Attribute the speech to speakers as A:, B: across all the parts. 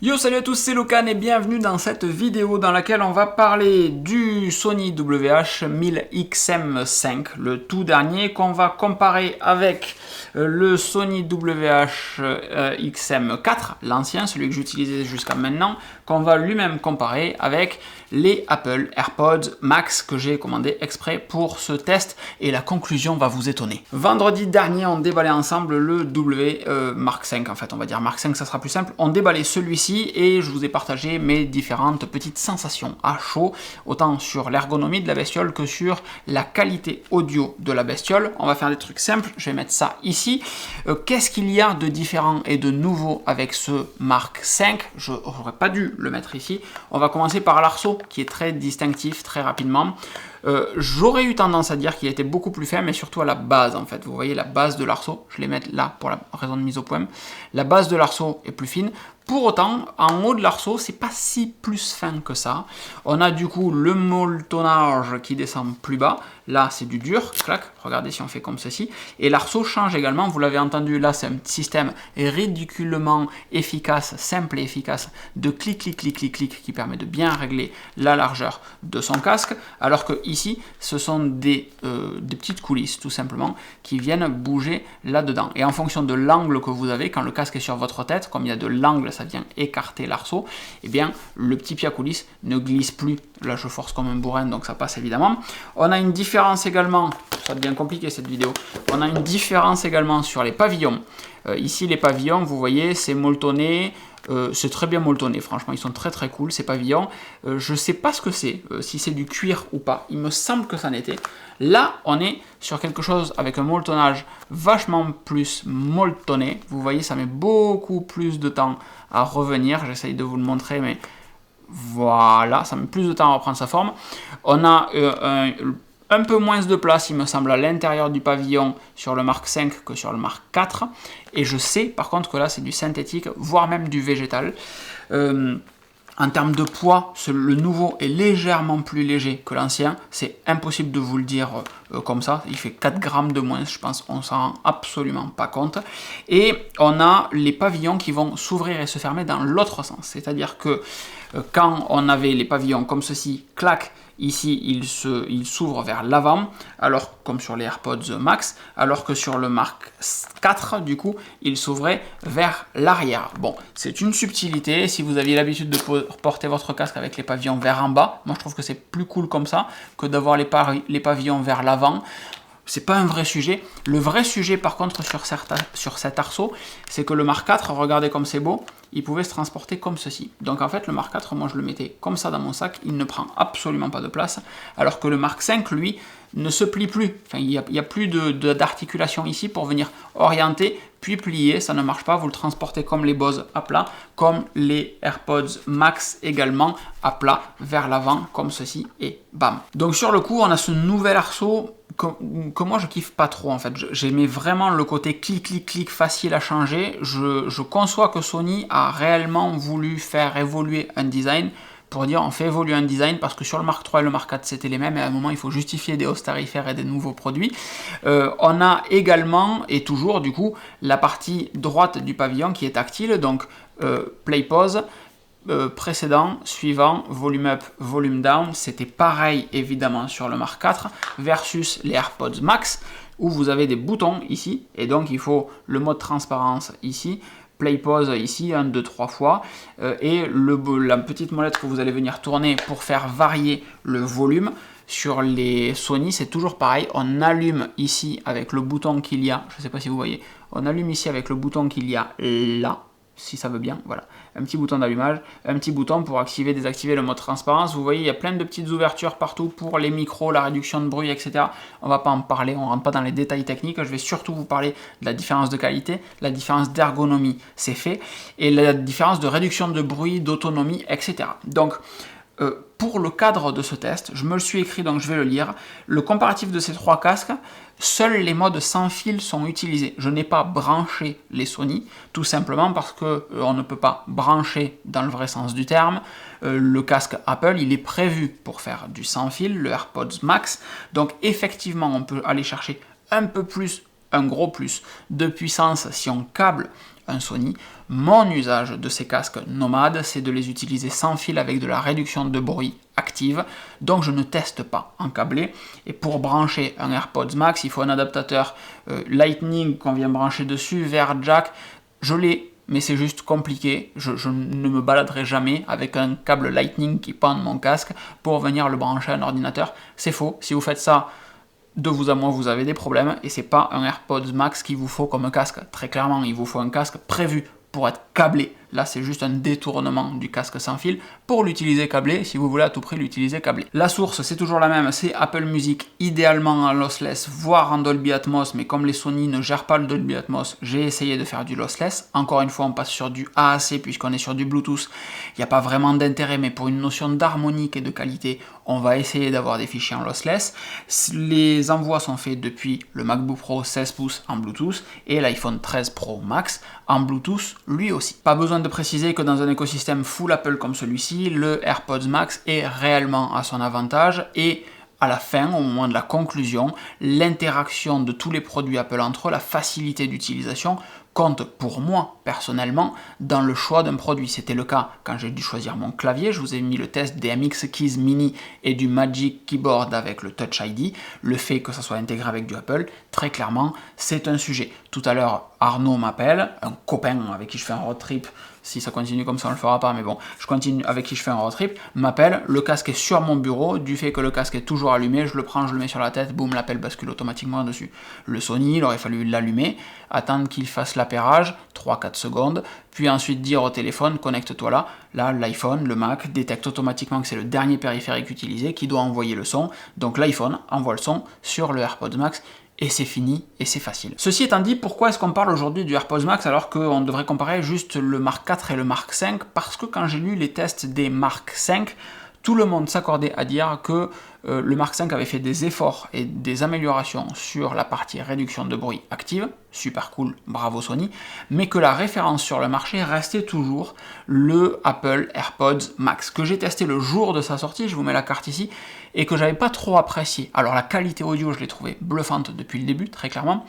A: Yo, salut à tous, c'est Locan et bienvenue dans cette vidéo dans laquelle on va parler du Sony WH-1000XM5, le tout dernier qu'on va comparer avec le Sony WH-XM4, l'ancien, celui que j'utilisais jusqu'à maintenant, qu'on va lui-même comparer avec les Apple AirPods Max que j'ai commandé exprès pour ce test et la conclusion va vous étonner. Vendredi dernier, on déballait ensemble le Mark 5, en fait, on va dire Mark 5, ça sera plus simple. On déballait celui-ci et je vous ai partagé mes différentes petites sensations à chaud, autant sur l'ergonomie de la bestiole que sur la qualité audio de la bestiole. On va faire des trucs simples, je vais mettre ça ici. Qu'est-ce qu'il y a de différent et de nouveau avec ce Mark 5? Je n'aurais pas dû le mettre ici. On va commencer par l'arceau qui est très distinctif, très rapidement. J'aurais eu tendance à dire qu'il était beaucoup plus fin, mais surtout à la base en fait. Vous voyez la base de l'arceau, je les mets là pour la raison de mise au point. La base de l'arceau est plus fine. Pour autant, en haut de l'arceau, c'est pas si plus fin que ça. On a du coup le molletonnage qui descend plus bas. Là, c'est du dur, clac, regardez si on fait comme ceci. Et l'arceau change également, vous l'avez entendu, là, c'est un système ridiculement efficace, simple et efficace, de clic, clic, clic, clic, clic, qui permet de bien régler la largeur de son casque. Alors que ici, ce sont des petites coulisses, tout simplement, qui viennent bouger là-dedans. Et en fonction de l'angle que vous avez, quand le casque est sur votre tête, comme il y a de l'angle, ça vient écarter l'arceau, et bien le petit pied à coulisses ne glisse plus. Là je force comme un bourrin donc ça passe évidemment. On a une différence également, ça devient compliqué cette vidéo, on a une différence également sur les pavillons. Ici les pavillons, vous voyez, c'est molletonné. C'est très bien molletonné, franchement, ils sont très très cool ces pavillons. Je sais pas ce que c'est, si c'est du cuir ou pas, il me semble que ça en était. Là, on est sur quelque chose avec un molletonnage vachement plus molletonné. Vous voyez, ça met beaucoup plus de temps à revenir. J'essaye de vous le montrer, mais voilà, ça met plus de temps à reprendre sa forme. On a un peu moins de place, il me semble, à l'intérieur du pavillon sur le Mark 5 que sur le Mark 4. Et je sais, par contre, que là, c'est du synthétique, voire même du végétal. En termes de poids, le nouveau est légèrement plus léger que l'ancien. C'est impossible de vous le dire comme ça. Il fait 4 grammes de moins, je pense. On ne s'en rend absolument pas compte. Et on a les pavillons qui vont s'ouvrir et se fermer dans l'autre sens. C'est-à-dire que quand on avait les pavillons comme ceci, clac, ici, il s'ouvre vers l'avant, alors comme sur les AirPods Max, alors que sur le Mark 4, du coup, il s'ouvrait vers l'arrière. Bon, c'est une subtilité. Si vous aviez l'habitude de porter votre casque avec les pavillons vers en bas, moi je trouve que c'est plus cool comme ça que d'avoir les pavillons vers l'avant. C'est pas un vrai sujet. Le vrai sujet, par contre, sur cet arceau, c'est que le Mark 4, regardez comme c'est beau, il pouvait se transporter comme ceci. Donc en fait, le Mark 4, moi je le mettais comme ça dans mon sac, il ne prend absolument pas de place, alors que le Mark 5, lui, ne se plie plus. Enfin, il n'y a plus d'articulation ici pour venir orienter, puis plier, ça ne marche pas. Vous le transportez comme les Bose à plat, comme les AirPods Max également à plat, vers l'avant, comme ceci, et bam. Donc sur le coup, on a ce nouvel arceau que moi je kiffe pas trop en fait. J'aimais vraiment le côté clic clic clic facile à changer. Je conçois que Sony a réellement voulu faire évoluer un design pour dire on fait évoluer un design parce que sur le Mark 3 et le Mark 4 c'était les mêmes et à un moment il faut justifier des hausses tarifaires et des nouveaux produits. On a également et toujours du coup la partie droite du pavillon qui est tactile, donc play pause. Précédent, suivant, volume up, volume down, c'était pareil évidemment sur le Mark 4 versus les AirPods Max où vous avez des boutons ici et donc il faut le mode transparence ici, play pause ici 1, 2, 3 fois et la petite molette que vous allez venir tourner pour faire varier le volume. Sur les Sony, c'est toujours pareil, on allume ici avec le bouton qu'il y a, je ne sais pas si vous voyez, on allume ici avec le bouton qu'il y a là, si ça veut bien, voilà, un petit bouton d'allumage, un petit bouton pour activer, désactiver le mode transparence. Vous voyez, il y a plein de petites ouvertures partout pour les micros, la réduction de bruit, etc. On va pas en parler, on rentre pas dans les détails techniques, je vais surtout vous parler de la différence de qualité, la différence d'ergonomie, c'est fait, et la différence de réduction de bruit, d'autonomie, etc. Donc, pour le cadre de ce test, je me le suis écrit donc je vais le lire, le comparatif de ces trois casques, seuls les modes sans fil sont utilisés. Je n'ai pas branché les Sony, tout simplement parce qu'on ne peut pas brancher dans le vrai sens du terme. Le casque Apple, il est prévu pour faire du sans fil, le AirPods Max, donc effectivement on peut aller chercher un peu plus, un gros plus de puissance si on câble un Sony. Mon usage de ces casques nomades, c'est de les utiliser sans fil avec de la réduction de bruit active, donc je ne teste pas en câblé. Et pour brancher un AirPods Max, il faut un adaptateur Lightning qu'on vient brancher dessus, vers jack. Je l'ai, mais c'est juste compliqué. Je ne me baladerai jamais avec un câble Lightning qui pend de mon casque pour venir le brancher à un ordinateur. C'est faux. Si vous faites ça de vous à moi, vous avez des problèmes, et c'est pas un AirPods Max qu'il vous faut comme casque. Très clairement, il vous faut un casque prévu pour être câblé. Là, c'est juste un détournement du casque sans fil pour l'utiliser câblé, si vous voulez à tout prix l'utiliser câblé. La source, c'est toujours la même, c'est Apple Music, idéalement en lossless, voire en Dolby Atmos, mais comme les Sony ne gèrent pas le Dolby Atmos, j'ai essayé de faire du lossless. Encore une fois, on passe sur du AAC, puisqu'on est sur du Bluetooth. Il n'y a pas vraiment d'intérêt, mais pour une notion d'harmonique et de qualité, on va essayer d'avoir des fichiers en lossless. Les envois sont faits depuis le MacBook Pro 16 pouces en Bluetooth et l'iPhone 13 Pro Max en Bluetooth lui aussi. Pas besoin de préciser que dans un écosystème full Apple comme celui-ci, le AirPods Max est réellement à son avantage, et à la fin, au moment de la conclusion, l'interaction de tous les produits Apple entre eux, la facilité d'utilisation, compte pour moi, personnellement, dans le choix d'un produit. C'était le cas quand j'ai dû choisir mon clavier. Je vous ai mis le test des MX Keys Mini et du Magic Keyboard avec le Touch ID. Le fait que ça soit intégré avec du Apple, très clairement, c'est un sujet. Tout à l'heure, Arnaud m'appelle, un copain avec qui je fais un road trip. Si ça continue comme ça, on le fera pas, mais bon, je continue, avec qui je fais un road trip, m'appelle, le casque est sur mon bureau, du fait que le casque est toujours allumé, je le prends, je le mets sur la tête, boum, l'appel bascule automatiquement dessus. Le Sony, il aurait fallu l'allumer, attendre qu'il fasse l'appairage, 3-4 secondes, puis ensuite dire au téléphone, connecte-toi là. Là, l'iPhone, le Mac, détecte automatiquement que c'est le dernier périphérique utilisé qui doit envoyer le son, donc l'iPhone envoie le son sur le AirPods Max, et c'est fini, et c'est facile. Ceci étant dit, pourquoi est-ce qu'on parle aujourd'hui du AirPods Max alors qu'on devrait comparer juste le Mark 4 et le Mark 5? Parce que quand j'ai lu les tests des Mark 5, tout le monde s'accordait à dire que le Mark 5 avait fait des efforts et des améliorations sur la partie réduction de bruit active, super cool, bravo Sony, mais que la référence sur le marché restait toujours le Apple AirPods Max, que j'ai testé le jour de sa sortie, je vous mets la carte ici, et que j'avais pas trop apprécié. Alors la qualité audio, je l'ai trouvée bluffante depuis le début, très clairement,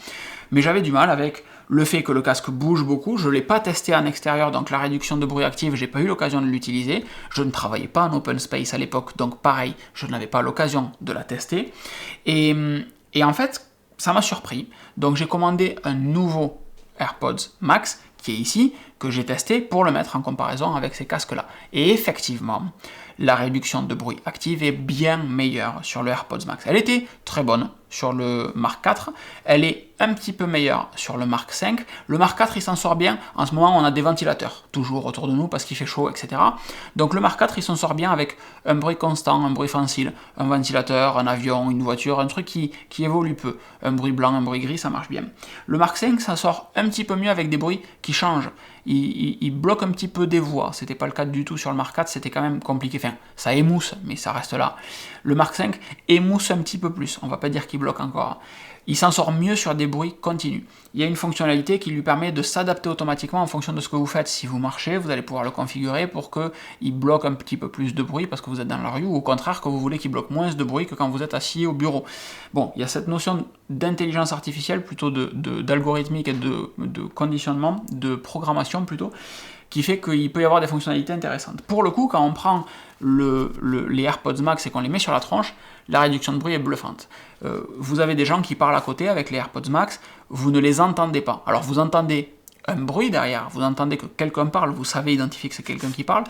A: mais j'avais du mal avec le fait que le casque bouge beaucoup. Je ne l'ai pas testé en extérieur, donc la réduction de bruit active, j'ai pas eu l'occasion de l'utiliser. Je ne travaillais pas en open space à l'époque, donc pareil, je n'avais pas l'occasion de la tester. Et en fait, ça m'a surpris. Donc j'ai commandé un nouveau AirPods Max, qui est ici, que j'ai testé pour le mettre en comparaison avec ces casques-là. Et effectivement, la réduction de bruit active est bien meilleure sur le AirPods Max. Elle était très bonne sur le Mark 4, elle est un petit peu meilleure sur le Mark 5. Le Mark 4, il s'en sort bien. En ce moment, on a des ventilateurs toujours autour de nous parce qu'il fait chaud, etc. Donc le Mark 4, il s'en sort bien avec un bruit constant, un bruit facile, un ventilateur, un avion, une voiture, un truc qui évolue peu. Un bruit blanc, un bruit gris, ça marche bien. Le Mark 5, ça sort un petit peu mieux avec des bruits qui changent. Il bloque un petit peu des voix. C'était pas le cas du tout sur le Mark 4, c'était quand même compliqué. Enfin, ça émousse, mais ça reste là. Le Mark 5 émousse un petit peu plus. On va pas dire qu'il bloque encore. Il s'en sort mieux sur des bruits continus. Il y a une fonctionnalité qui lui permet de s'adapter automatiquement en fonction de ce que vous faites. Si vous marchez, vous allez pouvoir le configurer pour qu'il bloque un petit peu plus de bruit parce que vous êtes dans la rue, ou au contraire que vous voulez qu'il bloque moins de bruit que quand vous êtes assis au bureau. Bon, il y a cette notion d'intelligence artificielle, plutôt d'algorithmique et de conditionnement, de programmation plutôt, qui fait qu'il peut y avoir des fonctionnalités intéressantes. Pour le coup, quand on prend les AirPods Max et qu'on les met sur la tronche, la réduction de bruit est bluffante. Vous avez des gens qui parlent à côté avec les AirPods Max, vous ne les entendez pas. Alors vous entendez un bruit derrière, vous entendez que quelqu'un parle, vous savez identifier que c'est quelqu'un qui parle,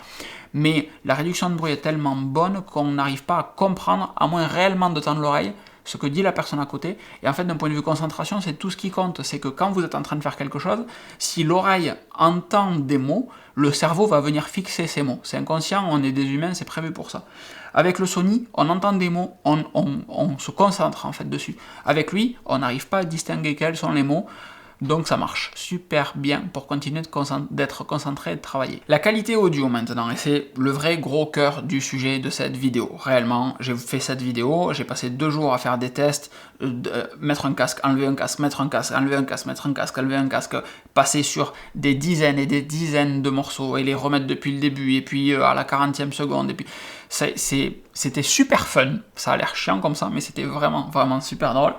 A: mais la réduction de bruit est tellement bonne qu'on n'arrive pas à comprendre, à moins réellement de tendre l'oreille, ce que dit la personne à côté. Et en fait, d'un point de vue concentration, c'est tout ce qui compte. C'est que quand vous êtes en train de faire quelque chose, si l'oreille entend des mots, le cerveau va venir fixer ces mots. C'est inconscient, on est des humains, c'est prévu pour ça. Avec le Sony, on entend des mots, on se concentre en fait dessus. Avec lui, on n'arrive pas à distinguer quels sont les mots. Donc ça marche super bien pour continuer d'être concentré et de travailler. La qualité audio maintenant, et c'est le vrai gros cœur du sujet de cette vidéo. Réellement, j'ai fait cette vidéo, j'ai passé 2 jours à faire des tests, mettre un casque, enlever un casque, mettre un casque, enlever un casque, mettre un casque, enlever un casque, passer sur des dizaines et des dizaines de morceaux et les remettre depuis le début, et puis à la 40e seconde, et puis C'était super fun, ça a l'air chiant comme ça, mais c'était vraiment, vraiment super drôle.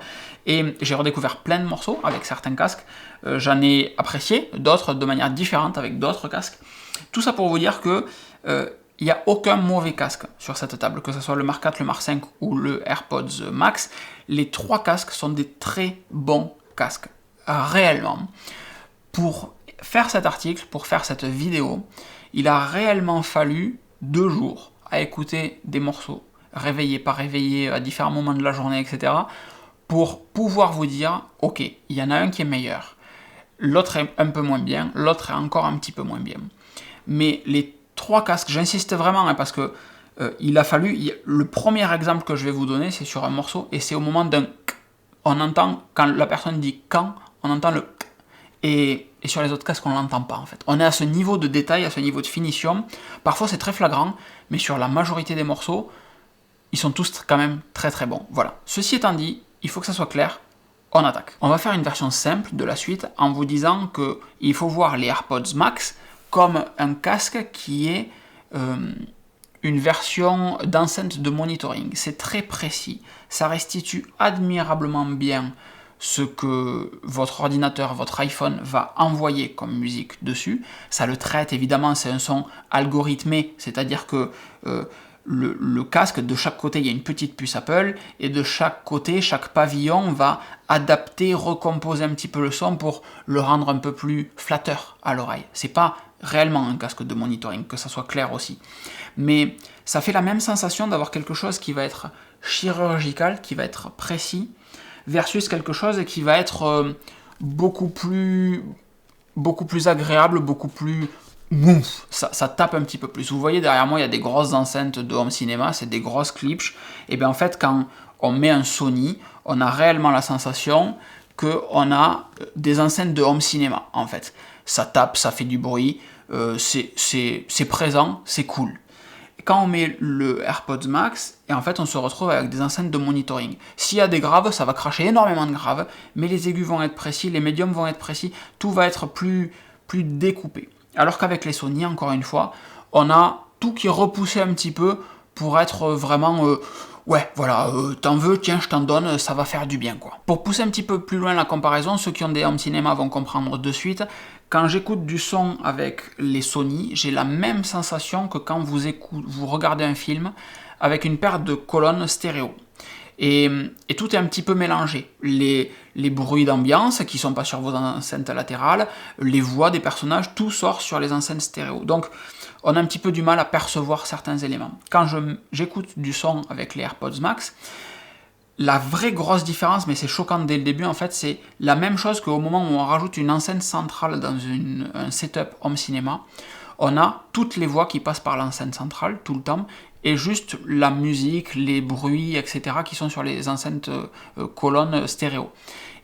A: Et j'ai redécouvert plein de morceaux avec certains casques. J'en ai apprécié d'autres de manière différente avec d'autres casques. Tout ça pour vous dire que il n'y a aucun mauvais casque sur cette table, que ce soit le Mark 4, le Mark 5 ou le AirPods Max. Les 3 casques sont des très bons casques, réellement. Pour faire cet article, pour faire cette vidéo, il a réellement fallu 2 jours à écouter des morceaux, réveillés, pas réveillés, à différents moments de la journée, etc., pour pouvoir vous dire, ok, il y en a un qui est meilleur, l'autre est un peu moins bien, l'autre est encore un petit peu moins bien. Mais les 3 casques, j'insiste vraiment, hein, parce que il a fallu, le premier exemple que je vais vous donner, c'est sur un morceau, et c'est au moment d'un k. On entend, quand la personne dit quand, on entend le k. Et sur les autres casques, on ne l'entend pas en fait. On est à ce niveau de détail, à ce niveau de finition. Parfois c'est très flagrant, mais sur la majorité des morceaux, ils sont tous quand même très très bons. Voilà. Ceci étant dit, il faut que ça soit clair, on attaque. On va faire une version simple de la suite en vous disant qu'il faut voir les AirPods Max comme un casque qui est une version d'enceinte de monitoring. C'est très précis, ça restitue admirablement bien ce que votre ordinateur, votre iPhone va envoyer comme musique dessus. Ça le traite, évidemment, c'est un son algorithmé, c'est-à-dire que le casque, de chaque côté, il y a une petite puce Apple, et de chaque côté, chaque pavillon va adapter, recomposer un petit peu le son pour le rendre un peu plus flatteur à l'oreille. C'est pas réellement un casque de monitoring, que ça soit clair aussi. Mais ça fait la même sensation d'avoir quelque chose qui va être chirurgical, qui va être précis, versus quelque chose qui va être beaucoup plus agréable, beaucoup plus... Ça tape un petit peu plus. Vous voyez derrière moi, il y a des grosses enceintes de home cinéma, c'est des grosses Klipsch. Et bien en fait, quand on met un Sony, on a réellement la sensation qu'on a des enceintes de home cinéma, en fait. Ça tape, ça fait du bruit, c'est présent, c'est cool. Quand on met le AirPods Max, et en fait on se retrouve avec des enceintes de monitoring. S'il y a des graves, ça va cracher énormément de graves, mais les aigus vont être précis, les médiums vont être précis, tout va être plus découpé. Alors qu'avec les Sony, encore une fois, on a tout qui est repoussé un petit peu pour être vraiment... t'en veux, tiens, je t'en donne, ça va faire du bien, quoi. Pour pousser un petit peu plus loin la comparaison, ceux qui ont des home cinéma vont comprendre de suite. Quand j'écoute du son avec les Sony, j'ai la même sensation que quand vous regardez un film avec une paire de colonnes stéréo. Et tout est un petit peu mélangé. Les bruits d'ambiance qui ne sont pas sur vos enceintes latérales, les voix des personnages, tout sort sur les enceintes stéréo. Donc, on a un petit peu du mal à percevoir certains éléments. Quand j'écoute du son avec les AirPods Max, la vraie grosse différence, mais c'est choquant dès le début, en fait, c'est la même chose qu'au moment où on rajoute une enceinte centrale dans un setup home cinéma. On a toutes les voix qui passent par l'enceinte centrale tout le temps, et juste la musique, les bruits, etc. qui sont sur les enceintes colonnes stéréo.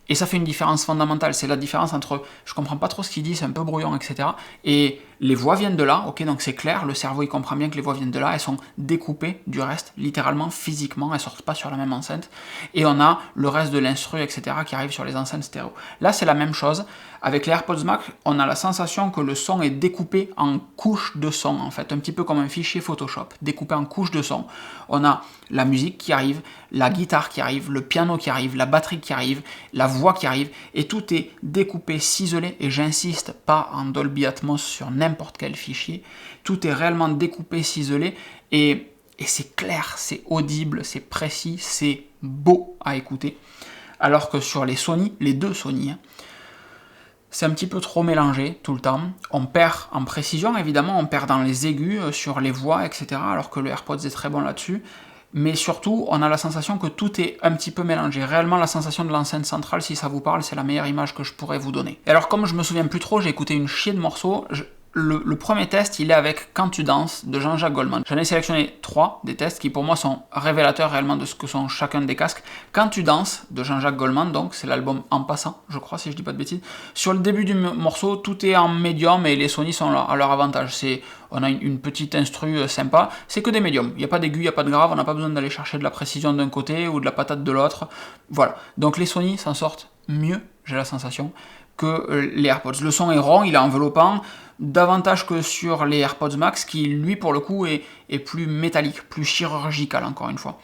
A: Et ça fait une différence fondamentale, c'est la différence entre je comprends pas trop ce qu'il dit, c'est un peu brouillon, etc. Et les voix viennent de là, ok, donc c'est clair, le cerveau il comprend bien que les voix viennent de là, elles sont découpées du reste, littéralement, physiquement, elles sortent pas sur la même enceinte. Et on a le reste de l'instru, etc. qui arrive sur les enceintes stéréo. Là c'est la même chose, avec les AirPods Max, on a la sensation que le son est découpé en couches de son, en fait, un petit peu comme un fichier Photoshop, découpé en couches de son. On a la musique qui arrive, la guitare qui arrive, le piano qui arrive, la batterie qui arrive, la voix qui arrive, et tout est découpé, ciselé, et j'insiste, pas en Dolby Atmos sur n'importe quel fichier, tout est réellement découpé, ciselé, et c'est clair, c'est audible, c'est précis, c'est beau à écouter, alors que sur les Sony, les deux Sony, c'est un petit peu trop mélangé tout le temps, on perd en précision évidemment, on perd dans les aigus, sur les voix, etc., alors que le AirPods est très bon là-dessus, mais surtout, on a la sensation que tout est un petit peu mélangé. Réellement, la sensation de l'enceinte centrale, si ça vous parle, c'est la meilleure image que je pourrais vous donner. Et alors, comme je me souviens plus trop, j'ai écouté une chier de morceaux. Le premier test, il est avec Quand tu danses de Jean-Jacques Goldman. J'en ai sélectionné 3 des tests qui pour moi sont révélateurs réellement de ce que sont chacun des casques. Quand tu danses de Jean-Jacques Goldman, donc c'est l'album En passant, je crois, si je dis pas de bêtises. Sur le début du morceau, tout est en médium et les Sony sont à leur avantage. On a une petite instru sympa, c'est que des médiums. Il n'y a pas d'aigu, il n'y a pas de grave, on n'a pas besoin d'aller chercher de la précision d'un côté ou de la patate de l'autre. Voilà. Donc les Sony s'en sortent mieux, j'ai la sensation, que les AirPods. Le son est rond, il est enveloppant, davantage que sur les AirPods Max, qui lui pour le coup est plus métallique, plus chirurgical encore une fois.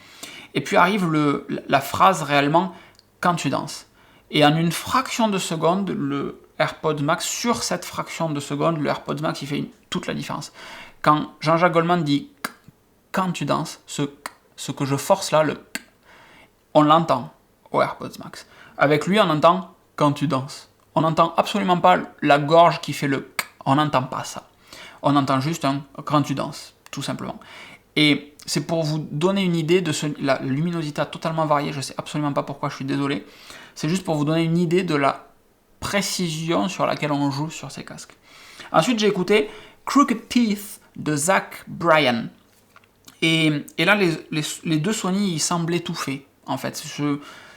A: Et puis arrive la phrase réellement quand tu danses. Et en une fraction de seconde, le AirPods Max, sur cette fraction de seconde, le AirPods Max il fait toute la différence. Quand Jean-Jacques Goldman dit quand tu danses, ce que je force là, on l'entend au AirPods Max. Avec lui, on entend quand tu danses. On n'entend absolument pas la gorge qui fait le on n'entend pas ça. On entend juste un quand tu danses, tout simplement. Et c'est pour vous donner une idée de la luminosité a totalement varié, je ne sais absolument pas pourquoi, je suis désolé. C'est juste pour vous donner une idée de la précision sur laquelle on joue sur ces casques. Ensuite, j'ai écouté Crooked Teeth de Zach Bryan. Et là, les deux Sony, ils semblent étouffés, en fait.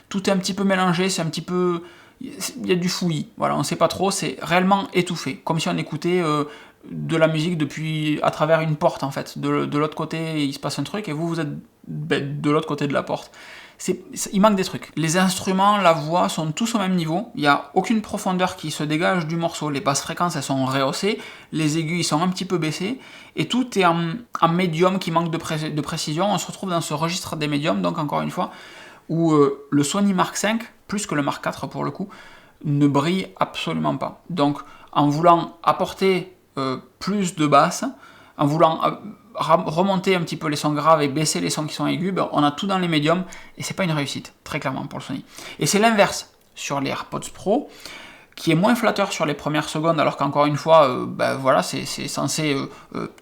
A: Tout est un petit peu mélangé, c'est un petit peu... Il y a du fouillis, voilà, on ne sait pas trop, c'est réellement étouffé, comme si on écoutait de la musique à travers une porte, en fait. De l'autre côté, il se passe un truc, et vous êtes de l'autre côté de la porte. Il manque des trucs. Les instruments, la voix sont tous au même niveau, il n'y a aucune profondeur qui se dégage du morceau, les basses fréquences, elles sont rehaussées, les aigus, ils sont un petit peu baissés, et tout est en médium qui manque de précision. On se retrouve dans ce registre des médiums, donc encore une fois, où le Sony Mark V, plus que le Mark IV pour le coup, ne brille absolument pas. Donc en voulant apporter plus de basses, en voulant remonter un petit peu les sons graves et baisser les sons qui sont aigus, on a tout dans les médiums, et c'est pas une réussite, très clairement pour le Sony. Et c'est l'inverse sur les AirPods Pro, qui est moins flatteur sur les premières secondes, alors qu'encore une fois, voilà, c'est censé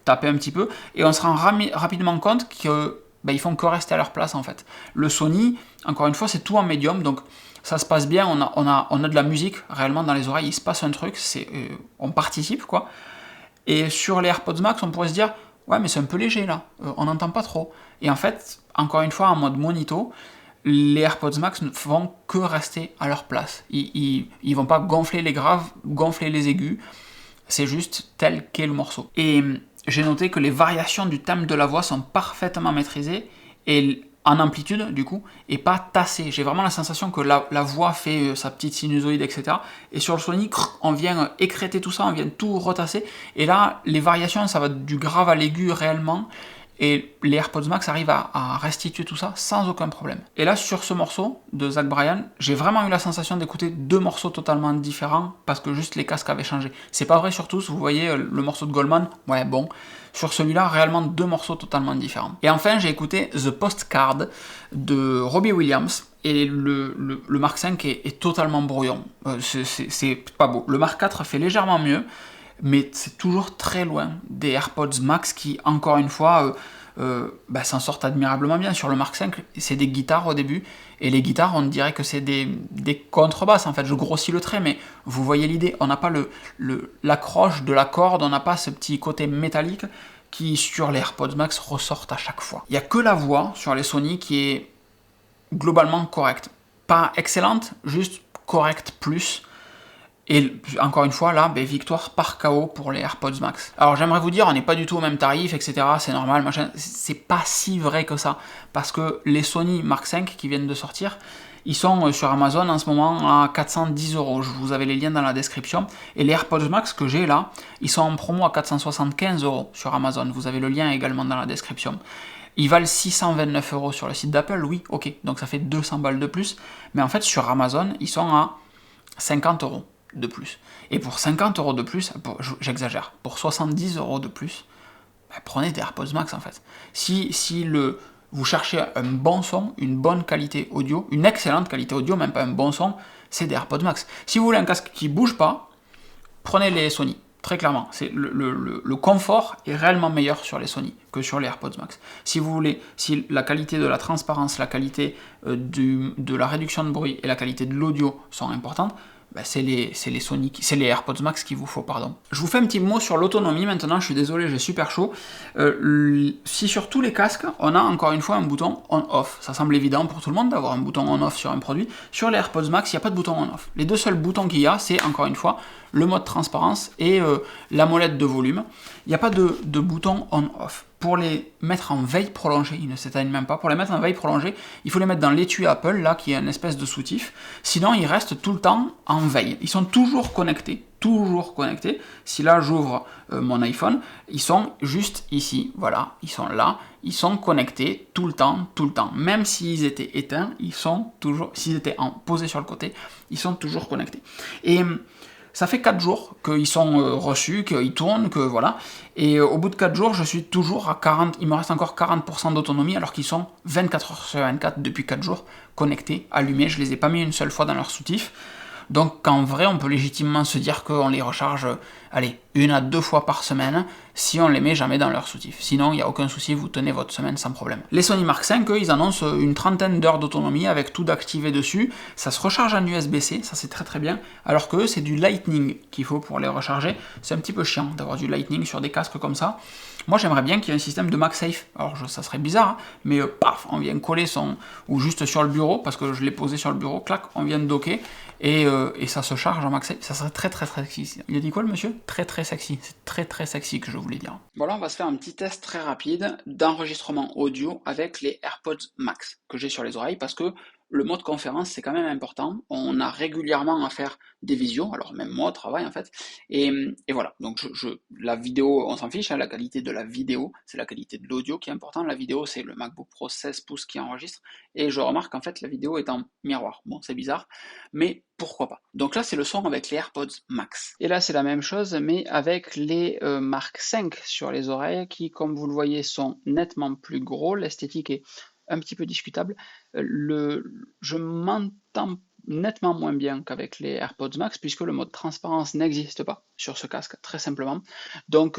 A: taper un petit peu, et on se rend rapidement compte que ils font que rester à leur place en fait. Le Sony, encore une fois, c'est tout en médium, donc ça se passe bien, on a de la musique réellement dans les oreilles, il se passe un truc, on participe quoi. Et sur les AirPods Max, on pourrait se dire, ouais mais c'est un peu léger là, on n'entend pas trop. Et en fait, encore une fois, en mode monito, les AirPods Max ne vont que rester à leur place. Ils vont pas gonfler les graves, gonfler les aigus, c'est juste tel qu'est le morceau. Et j'ai noté que les variations du thème de la voix sont parfaitement maîtrisées, et en amplitude du coup, et pas tassées. J'ai vraiment la sensation que la voix fait sa petite sinusoïde, etc. Et sur le Sony, on vient écréter tout ça, on vient tout retasser, et là, les variations, ça va du grave à l'aigu réellement, et les AirPods Max arrivent à restituer tout ça sans aucun problème. Et là, sur ce morceau de Zach Bryan, j'ai vraiment eu la sensation d'écouter deux morceaux totalement différents parce que juste les casques avaient changé. C'est pas vrai sur tous, vous voyez le morceau de Goldman, ouais bon. Sur celui-là, réellement deux morceaux totalement différents. Et enfin, j'ai écouté The Postcard de Robbie Williams, et le Mark V est totalement brouillon. C'est pas beau. Le Mark IV fait légèrement mieux, mais c'est toujours très loin des AirPods Max qui, encore une fois, s'en sortent admirablement bien. Sur le Mark V, c'est des guitares au début, et les guitares, on dirait que c'est des contrebasses, en fait, je grossis le trait, mais vous voyez l'idée, on n'a pas l'accroche de la corde, on n'a pas ce petit côté métallique qui, sur les AirPods Max, ressortent à chaque fois. Il n'y a que la voix sur les Sony qui est globalement correcte. Pas excellente, juste correcte plus. Et encore une fois, là, victoire par KO pour les AirPods Max. Alors j'aimerais vous dire, on n'est pas du tout au même tarif, etc. C'est normal, machin. C'est pas si vrai que ça. Parce que les Sony Mark V qui viennent de sortir, ils sont sur Amazon en ce moment à 410 €. Je vous avais les liens dans la description. Et les AirPods Max que j'ai là, ils sont en promo à 475 € sur Amazon. Vous avez le lien également dans la description. Ils valent 629 € sur le site d'Apple, oui, ok. Donc ça fait 200 balles de plus. Mais en fait, sur Amazon, ils sont à 50 € de plus. Et pour 50 € de plus, j'exagère, pour 70 € de plus, prenez des AirPods Max en fait. Si vous cherchez un bon son, une bonne qualité audio, une excellente qualité audio, même pas un bon son, c'est des AirPods Max. Si vous voulez un casque qui bouge pas, prenez les Sony. Très clairement, le confort est réellement meilleur sur les Sony que sur les AirPods Max. Si la qualité de la transparence, la qualité de la réduction de bruit et la qualité de l'audio sont importantes, c'est les AirPods Max qu'il vous faut, pardon. Je vous fais un petit mot sur l'autonomie maintenant, je suis désolé, j'ai super chaud. Si sur tous les casques, on a encore une fois un bouton on-off, ça semble évident pour tout le monde d'avoir un bouton on-off sur un produit. Sur les AirPods Max, il n'y a pas de bouton on-off. Les deux seuls boutons qu'il y a, c'est encore une fois le mode transparence et la molette de volume. Il n'y a pas de bouton on-off. pour les mettre en veille prolongée, ils ne s'éteignent même pas, pour les mettre en veille prolongée, il faut les mettre dans l'étui Apple, là, qui est une espèce de soutif, sinon ils restent tout le temps en veille. Ils sont toujours connectés. Si là j'ouvre mon iPhone, ils sont juste ici, voilà, ils sont là, ils sont connectés tout le temps. Même s'ils étaient éteints, ils sont toujours, s'ils étaient posés sur le côté, ils sont toujours connectés. Et ça fait 4 jours qu'ils sont reçus, qu'ils tournent, que voilà. Et au bout de 4 jours, je suis toujours à 40, il me reste encore 40% d'autonomie, alors qu'ils sont 24 heures sur 24 depuis 4 jours, connectés, allumés. Je les ai pas mis une seule fois dans leur soutif. Donc en vrai, on peut légitimement se dire qu'on les recharge, allez, 1 à 2 fois par semaine, si on les met jamais dans leur soutif. Sinon, il n'y a aucun souci, vous tenez votre semaine sans problème. Les Sony Mark 5, eux, ils annoncent une trentaine d'heures d'autonomie avec tout d'activé dessus. Ça se recharge en USB-C, ça c'est très bien, alors que c'est du Lightning qu'il faut pour les recharger. C'est un petit peu chiant d'avoir du Lightning sur des casques comme ça. Moi, j'aimerais bien qu'il y ait un système de MagSafe. Alors, ça serait bizarre, hein, mais paf, on vient coller ou juste sur le bureau, parce que je l'ai posé sur le bureau, clac, on vient de docker, et ça se charge en MagSafe. Ça serait très sexy. Il a dit quoi, le monsieur? Très sexy. C'est très sexy que je voulais dire. Voilà, on va se faire un petit test très rapide d'enregistrement audio avec les AirPods Max que j'ai sur les oreilles, parce que le mode conférence, c'est quand même important. On a régulièrement à faire des visios, alors même moi au travail en fait. Et voilà, donc la vidéo, on s'en fiche, hein, la qualité de la vidéo, c'est la qualité de l'audio qui est importante. La vidéo, c'est le MacBook Pro 16 pouces qui enregistre. Et je remarque en fait la vidéo est en miroir. Bon, c'est bizarre, mais pourquoi pas. Donc là, c'est le son avec les AirPods Max. Et là, c'est la même chose, mais avec les Mark 5 sur les oreilles, qui, comme vous le voyez, sont nettement plus gros. L'esthétique est un petit peu discutable. Je m'entends nettement moins bien qu'avec les AirPods Max, puisque le mode transparence n'existe pas sur ce casque, très simplement. Donc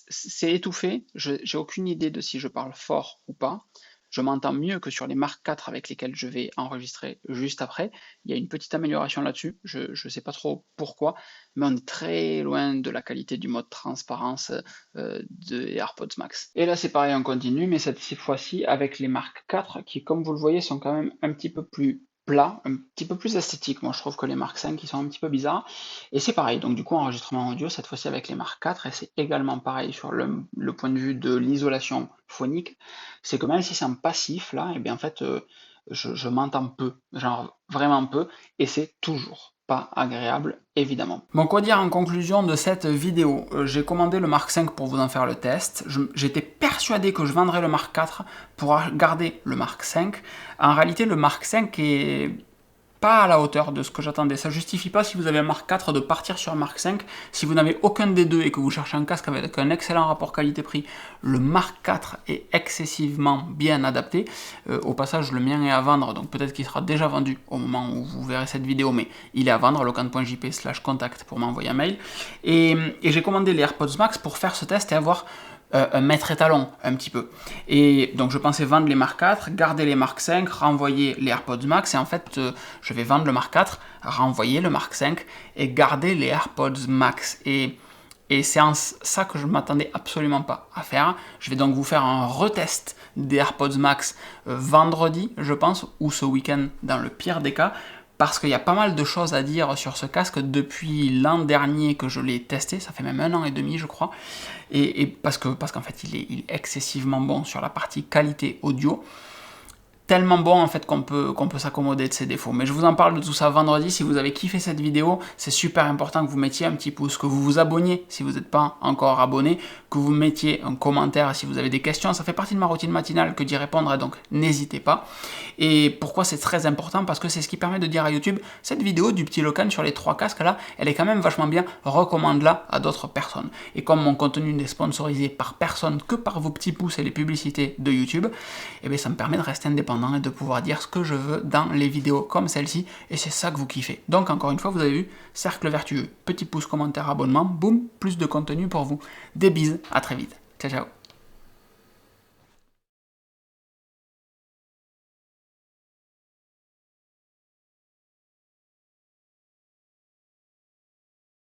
A: c'est étouffé, j'ai aucune idée de si je parle fort ou pas. Je m'entends mieux que sur les Mark 4 avec lesquels je vais enregistrer juste après. Il y a une petite amélioration là-dessus, je ne sais pas trop pourquoi, mais on est très loin de la qualité du mode transparence des AirPods Max. Et là c'est pareil, on continue, mais cette fois-ci avec les Mark 4 qui, comme vous le voyez, sont quand même un petit peu plus plats, un petit peu plus esthétiques. Moi je trouve que les Mark 5 ils sont un petit peu bizarres. Et c'est pareil, donc du coup enregistrement audio cette fois-ci avec les Mark 4, et c'est également pareil sur le point de vue de l'isolation phonique. C'est que même si c'est en passif là, et bien en fait je m'entends peu, genre vraiment peu, et c'est toujours pas agréable, évidemment. Bon, quoi dire en conclusion de cette vidéo? J'ai commandé le Mark 5 pour vous en faire le test. J'étais persuadé que je vendrais le Mark 4 pour garder le Mark 5. En réalité, le Mark 5 est pas à la hauteur de ce que j'attendais. Ça justifie pas, si vous avez un Mark 4, de partir sur un Mark 5. Si vous n'avez aucun des deux et que vous cherchez un casque avec un excellent rapport qualité-prix, le Mark 4 est excessivement bien adapté. Au passage, le mien est à vendre, donc peut-être qu'il sera déjà vendu au moment où vous verrez cette vidéo, mais il est à vendre, locan.jp/contact pour m'envoyer un mail. Et j'ai commandé les AirPods Max pour faire ce test et avoir un maître étalon un petit peu. Et donc je pensais vendre les Mark 4, garder les Mark 5, renvoyer les AirPods Max, et en fait je vais vendre le Mark 4, renvoyer le Mark 5 et garder les AirPods Max. Et c'est en ça que je ne m'attendais absolument pas à faire. Je vais donc vous faire un retest des AirPods Max vendredi, je pense, ou ce week-end dans le pire des cas, parce qu'il y a pas mal de choses à dire sur ce casque depuis l'an dernier que je l'ai testé, ça fait même 1 an et demi je crois, et parce qu'en fait il est excessivement bon sur la partie qualité audio, tellement bon en fait qu'on peut s'accommoder de ses défauts. Mais je vous en parle de tout ça vendredi. Si vous avez kiffé cette vidéo, c'est super important que vous mettiez un petit pouce, que vous vous abonniez si vous n'êtes pas encore abonné, que vous mettiez un commentaire si vous avez des questions. Ça fait partie de ma routine matinale que d'y répondre, et donc n'hésitez pas. Et pourquoi c'est très important? Parce que c'est ce qui permet de dire à YouTube, cette vidéo du petit Locan sur les 3 casques là, elle est quand même vachement bien, recommande-la à d'autres personnes. Et comme mon contenu n'est sponsorisé par personne que par vos petits pouces et les publicités de YouTube, et bien ça me permet de rester indépendant et de pouvoir dire ce que je veux dans les vidéos comme celle-ci, et c'est ça que vous kiffez. Donc encore une fois, vous avez vu, cercle vertueux, petit pouce, commentaire, abonnement, boum, plus de contenu pour vous. Des bises, à très vite. Ciao ciao.